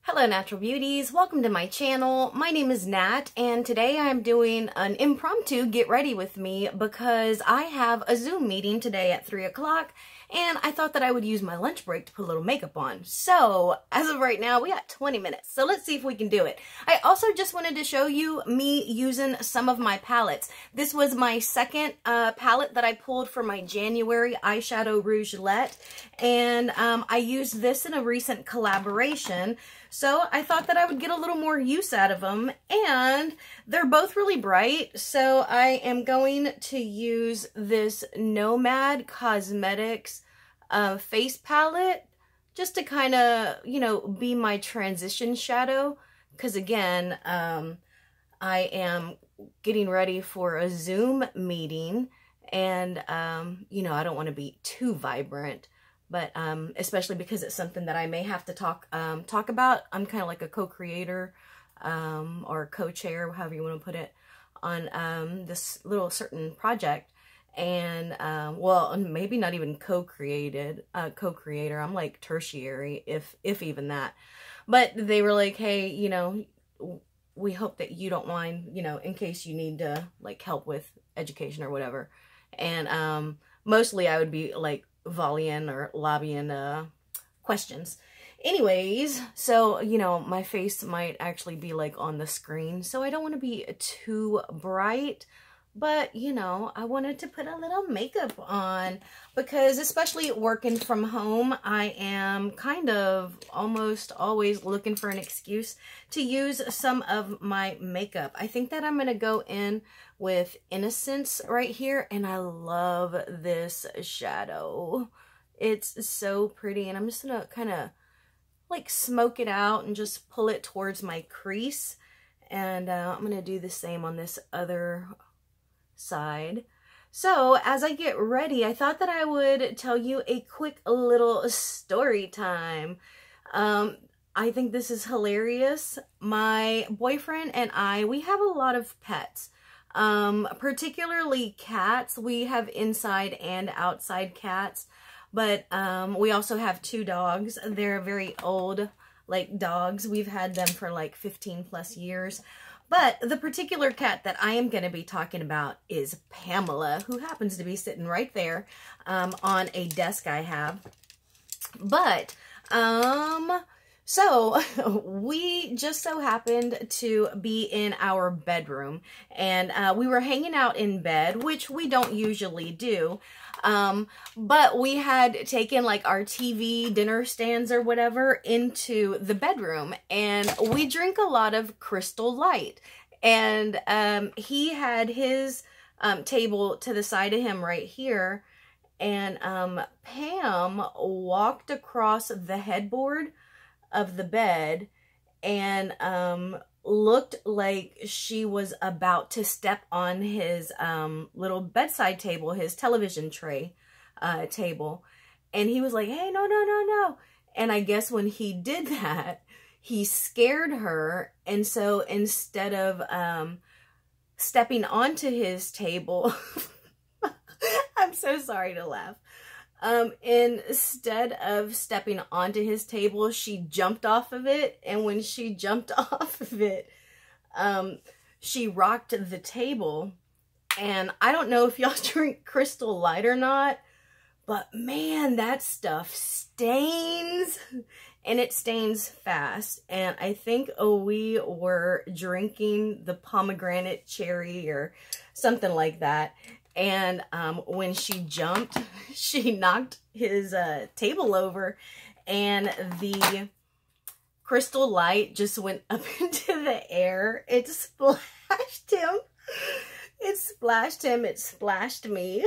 Hello Natural Beauties, welcome to my channel. My name is Nat and today I'm doing an impromptu get ready with me because I have a Zoom meeting today at 3 o'clock and I thought that I would use my lunch break to put a little makeup on. So as of right now we got 20 minutes, so let's see if we can do it. I also just wanted to show you me using some of my palettes. This was my second palette that I pulled for my January eyeshadow rougelet, and I used this in a recent collaboration. So I thought that I would get a little more use out of them, and they're both really bright. So I am going to use this Nomad Cosmetics face palette just to kind of, you know, be my transition shadow. Because again, I am getting ready for a Zoom meeting, and, you know, I don't want to be too vibrant. But especially because it's something that I may have to talk about. I'm kind of like a co-creator or co-chair, however you want to put it, on this little certain project. And well, maybe not even co-creator. I'm like tertiary, if even that. But they were like, hey, you know, we hope that you don't mind, you know, in case you need to like help with education or whatever. And mostly I would be like volleying or lobbying questions. Anyways, so, you know, my face might actually be like on the screen, so I don't want to be too bright, but, you know, I wanted to put a little makeup on because especially working from home, I am kind of almost always looking for an excuse to use some of my makeup. I think that I'm going to go in with Innocence right here, and I love this shadow. It's so pretty, and I'm just going to kind of like smoke it out and just pull it towards my crease, and I'm going to do the same on this other side. So as I get ready, I thought that I would tell you a quick little story time. I think this is hilarious. My boyfriend and I, we have a lot of pets, particularly cats. We have inside and outside cats, but we also have 2 dogs. They're very old, like dogs. We've had them for like 15 plus years. But the particular cat that I am going to be talking about is Pamela, who happens to be sitting right there on a desk I have. But, so we just so happened to be in our bedroom, and we were hanging out in bed, which we don't usually do. But we had taken like our TV dinner stands or whatever into the bedroom, and we drink a lot of Crystal Light, and he had his table to the side of him right here, and Pam walked across the headboard of the bed and looked like she was about to step on his little bedside table, his television tray table. And he was like, hey, no, no, no, no. And I guess when he did that, he scared her. And so instead of stepping onto his table, I'm so sorry to laugh. Instead of stepping onto his table, she jumped off of it. And when she jumped off of it, she rocked the table. And I don't know if y'all drink Crystal Light or not, but man, that stuff stains, and it stains fast. And I think we were drinking the pomegranate cherry or something like that. And when she jumped, she knocked his table over, and the Crystal Light just went up into the air. It splashed him. It splashed him. It splashed me.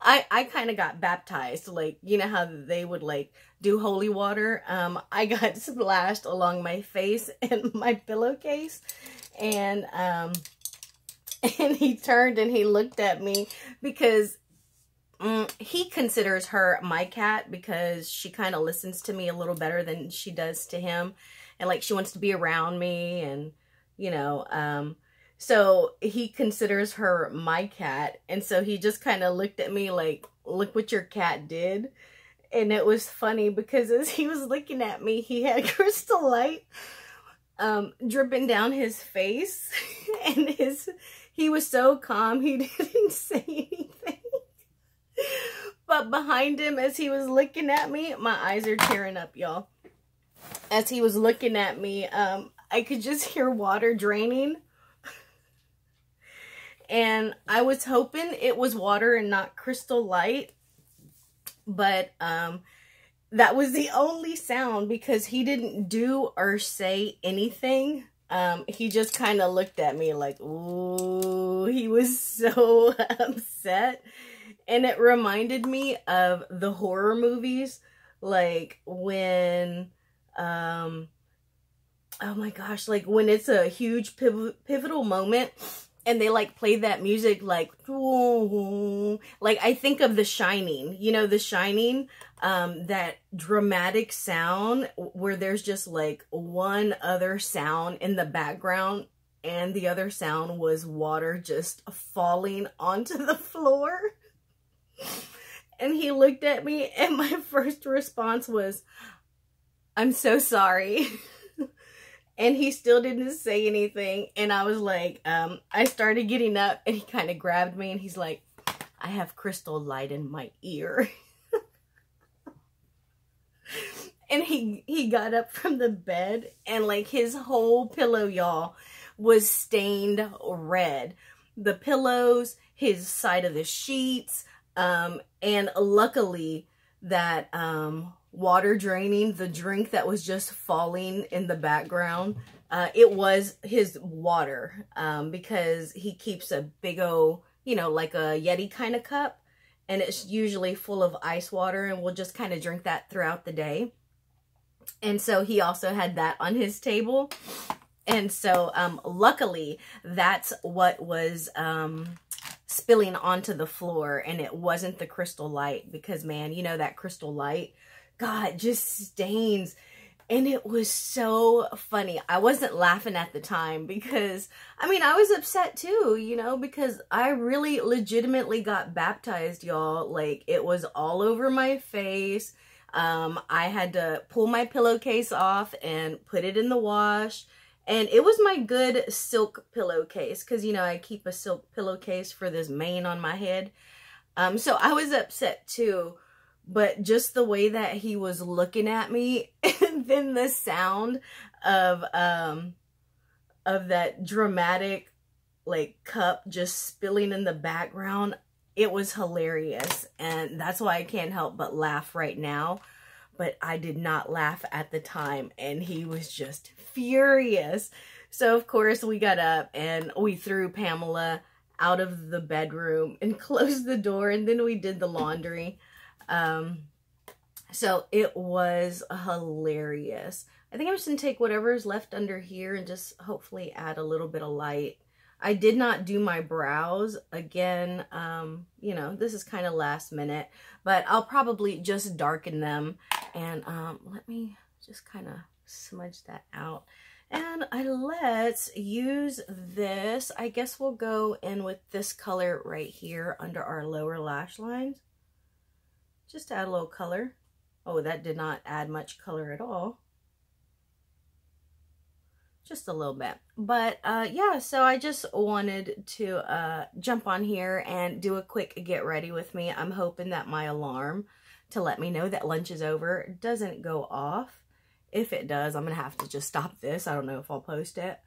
I kind of got baptized, like, you know how they would like do holy water. I got splashed along my face and my pillowcase, and he turned and he looked at me because he considers her my cat because she kind of listens to me a little better than she does to him. And like she wants to be around me, and, you know, so he considers her my cat. And so he just kind of looked at me like, look what your cat did. And it was funny because as he was looking at me, he had Crystal Light dripping down his face, and he was so calm he didn't say anything. But behind him, as he was looking at me, my eyes are tearing up, y'all. As he was looking at me, I could just hear water draining. And I was hoping it was water and not Crystal Light. But that was the only sound, because he didn't do or say anything. He just kind of looked at me like, ooh, he was so upset. And it reminded me of the horror movies, like when, oh my gosh, like when it's a huge pivotal moment and they like play that music like I think of The Shining, you know, The Shining, that dramatic sound where there's just like one other sound in the background, and the other sound was water just falling onto the floor. And he looked at me, and my first response was, "I'm so sorry." And he still didn't say anything. And I was like, I started getting up, and he kind of grabbed me, and he's like, "I have Crystal Light in my ear." And he got up from the bed, and like his whole pillow, y'all, was stained red. The pillows, his side of the sheets, and luckily that water draining, the drink that was just falling in the background, it was his water, because he keeps a big old, you know, like a Yeti kind of cup, and it's usually full of ice water, and we'll just kind of drink that throughout the day. And so he also had that on his table. And so luckily that's what was spilling onto the floor, and it wasn't the Crystal Light, because man, you know, that Crystal Light, God, just stains. And it was so funny. I wasn't laughing at the time because, I mean, I was upset too, you know, because I really legitimately got baptized, y'all. Like, it was all over my face. I had to pull my pillowcase off and put it in the wash. And it was my good silk pillowcase, because, you know, I keep a silk pillowcase for this mane on my head. So I was upset too. But just the way that he was looking at me, and then the sound of that dramatic, like, cup just spilling in the background, it was hilarious. And that's why I can't help but laugh right now. But I did not laugh at the time, and he was just furious. So, of course, we got up and we threw Pamela out of the bedroom and closed the door, and then we did the laundry. So it was hilarious. I think I'm just going to take whatever's left under here and just hopefully add a little bit of light. I did not do my brows again. You know, this is kind of last minute, but I'll probably just darken them. And, let me just kind of smudge that out. And let's use this. I guess we'll go in with this color right here under our lower lash lines. Just to add a little color. Oh, that did not add much color at all. Just a little bit. But yeah, so I just wanted to jump on here and do a quick get ready with me. I'm hoping that my alarm to let me know that lunch is over doesn't go off. If it does, I'm going to have to just stop this. I don't know if I'll post it.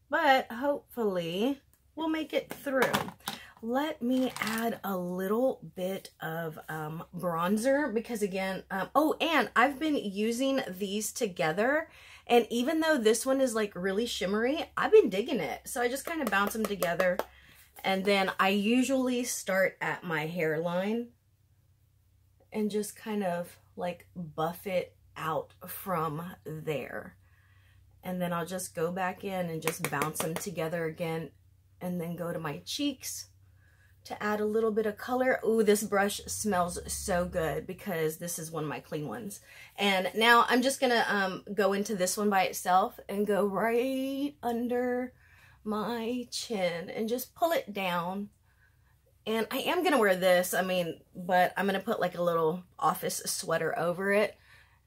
But hopefully we'll make it through. Let me add a little bit of bronzer, because again, oh, and I've been using these together, and even though this one is like really shimmery, I've been digging it. So I just kind of bounce them together, and then I usually start at my hairline and just kind of like buff it out from there. And then I'll just go back in and just bounce them together again, and then go to my cheeks to add a little bit of color. Ooh, this brush smells so good because this is one of my clean ones. And now I'm just gonna go into this one by itself and go right under my chin and just pull it down. And I am going to wear this, I mean, but I'm going to put like a little office sweater over it.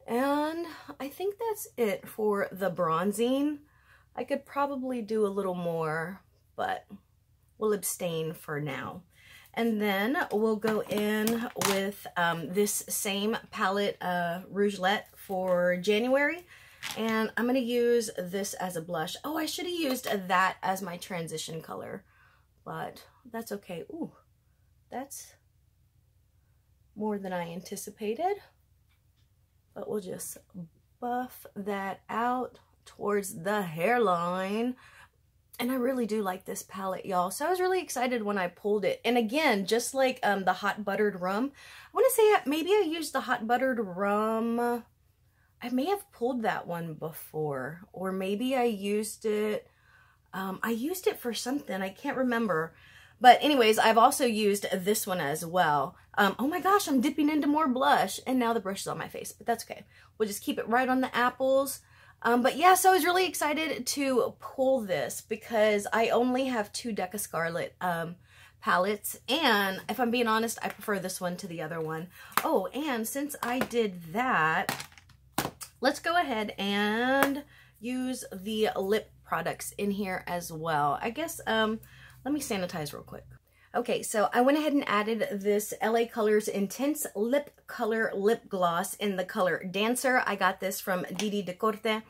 And I think that's it for the bronzing. I could probably do a little more, but we'll abstain for now. And then we'll go in with this same palette, Rougelet for January. And I'm going to use this as a blush. Oh, I should have used that as my transition color, but that's okay. Ooh, that's more than I anticipated. But we'll just buff that out towards the hairline. And I really do like this palette, y'all. So I was really excited when I pulled it. And again, just like the hot buttered rum, I want to say maybe I used the hot buttered rum. I may have pulled that one before, or maybe I used it. I used it for something. I can't remember. But anyways, I've also used this one as well. Oh my gosh, I'm dipping into more blush. And now the brush is on my face, but that's okay. We'll just keep it right on the apples. But yeah, so I was really excited to pull this because I only have 2 Deca Scarlet palettes. And if I'm being honest, I prefer this one to the other one. Oh, and since I did that, let's go ahead and use the lip products in here as well. I guess, let me sanitize real quick. Okay, so I went ahead and added this LA Colors Intense Lip Color Lip Gloss in the color Dancer. I got this from Didi de Corte.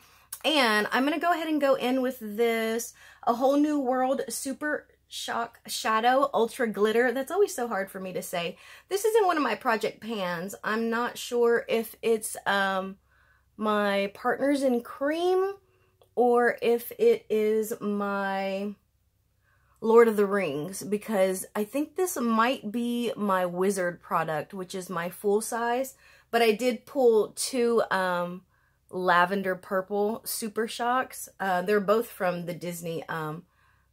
And I'm going to go ahead and go in with this A Whole New World Super Shock Shadow Ultra Glitter. That's always so hard for me to say. This is in one of my project pans. I'm not sure if it's my Partners in Cream or if it is my Lord of the Rings, because I think this might be my Wizard product, which is my full size, but I did pull 2 lavender purple Super Shocks. They're both from the Disney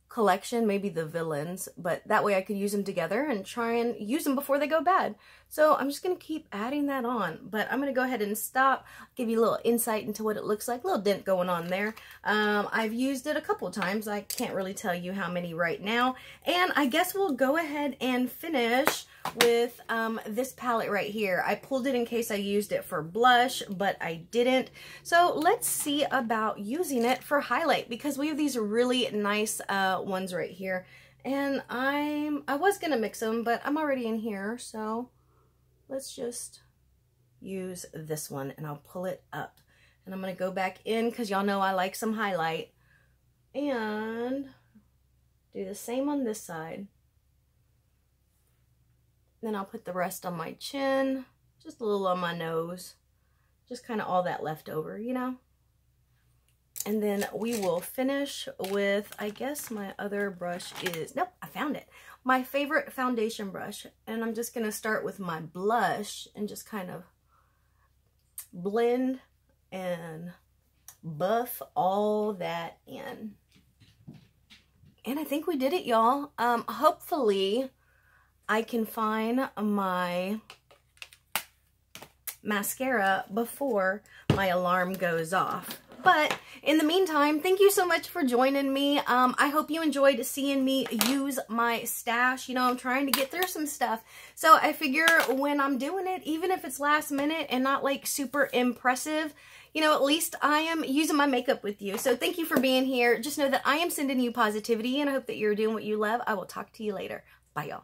collection, maybe the villains, but that way I could use them together and try and use them before they go bad. So I'm just going to keep adding that on, but I'm going to go ahead and stop, give you a little insight into what it looks like, a little dent going on there. I've used it a couple times. I can't really tell you how many right now, and I guess we'll go ahead and finish with this palette right here. I pulled it in case I used it for blush, but I didn't. So let's see about using it for highlight, because we have these really nice ones right here. And I was gonna mix them, but I'm already in here, so let's just use this one and I'll pull it up. And I'm gonna go back in because y'all know I like some highlight. And do the same on this side. Then I'll put the rest on my chin, just a little on my nose, just kind of all that left over, you know? And then we will finish with, I guess my other brush is, nope, I found it. My favorite foundation brush. And I'm just going to start with my blush and just kind of blend and buff all that in. And I think we did it, y'all. Hopefully I can find my mascara before my alarm goes off. But in the meantime, thank you so much for joining me. I hope you enjoyed seeing me use my stash. You know, I'm trying to get through some stuff. So I figure when I'm doing it, even if it's last minute and not like super impressive, you know, at least I am using my makeup with you. So thank you for being here. Just know that I am sending you positivity and I hope that you're doing what you love. I will talk to you later. Bye, y'all.